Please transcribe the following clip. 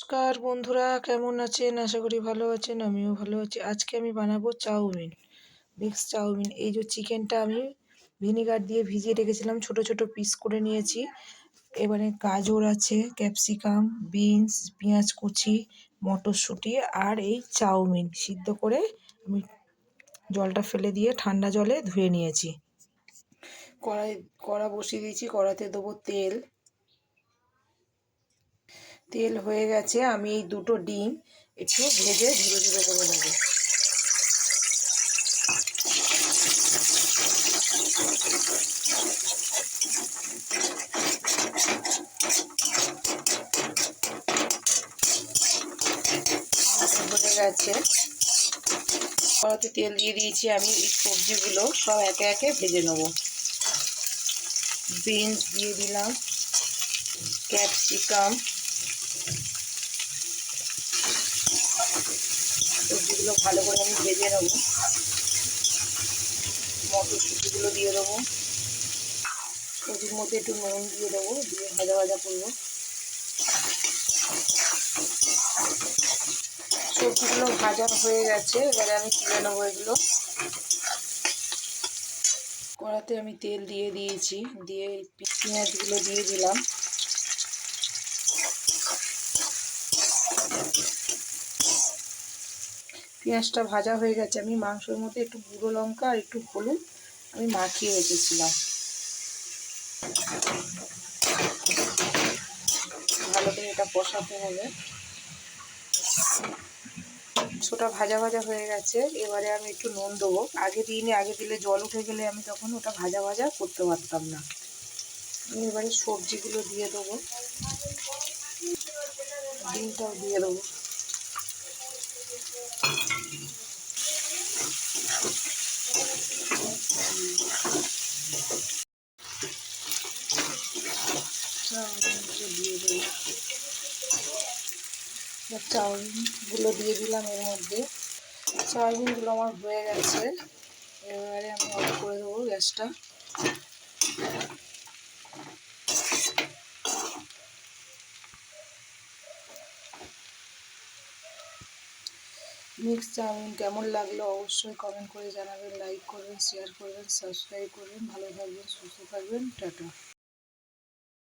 নমস্কার বন্ধুরা, কেমন আছেন? আশা করি ভালো আছেন। আমিও ভালো আছি। আজকে আমি বানাবো চাউমিন, মিক্স চাউমিন। এই যে চিকেনটা আমি ভিনেগার দিয়ে ভিজিয়ে রেখেছিলাম, ছোট ছোট পিস করে নিয়েছি। এবারে গাজর আছে, ক্যাপসিকাম, বিনস, পেঁয়াজ কুচি, মটরশুঁটি আর এই চাউমিন সিদ্ধ করে আমি জলটা ফেলে দিয়ে ঠান্ডা জলে ধুয়ে নিয়েছি। কড়া বসিয়ে দিয়েছি, কড়াতে দেবো তেল। তেল হয়ে গেছে, আমি এই দুটো ডিম একটু ভেজে ধীরে ধীরে করে নেব। হয়ে গেছে, কড়াতে তেল দিয়ে দিয়েছি। আমি এই সবজিগুলো সব একে একে ভেজে নেব। বিনস দিয়ে দিলাম, ক্যাপসিকাম, সবজিগুলো ভালো করে আমি ভেজে নেব। মটরশুঁটিগুলো দিয়ে দেবো, সবজির মধ্যে একটু নুন দিয়ে দেবো, দিয়ে ভাজা ভাজা করবো। সবজিগুলো ভাজা হয়ে গেছে, এবারে আমি তুলে নেবো এগুলো। কড়াতে আমি তেল দিয়ে দিয়েছি, দিয়ে পেঁয়াজগুলো দিয়ে দিলাম। পেঁয়াজটা ভাজা হয়ে গেছে, আমি মাংসের মধ্যে একটু গুঁড়ো লঙ্কা আর একটু হলুদ আমি মাখিয়ে রেখেছিলাম। ভালো করে এটা কষাতে হবে। ওটা ভাজা ভাজা হয়ে গেছে, এবারে আমি একটু নুন দেবো। আগে দিইনি, আগে দিলে জল উঠে গেলে আমি তখন ওটা ভাজা ভাজা করতে পারতাম না। এবারে সবজিগুলো দিয়ে দেবো, ডিমটাও দিয়ে দেবো। দিয়ে দেবো, চাউমিনগুলো দিয়ে দিলাম এর মধ্যে। চাউমিনগুলো আমার হয়ে গেছে, এবারে আমি অফ করে দেবো গ্যাসটা। মিক্স চাউমিন কেমন লাগলো অবশ্যই কমেন্ট করে জানাবেন, লাইক করবেন, শেয়ার করবেন, সাবস্ক্রাইব করবেন। ভালো থাকবেন, সুস্থ থাকবেন, টাটা।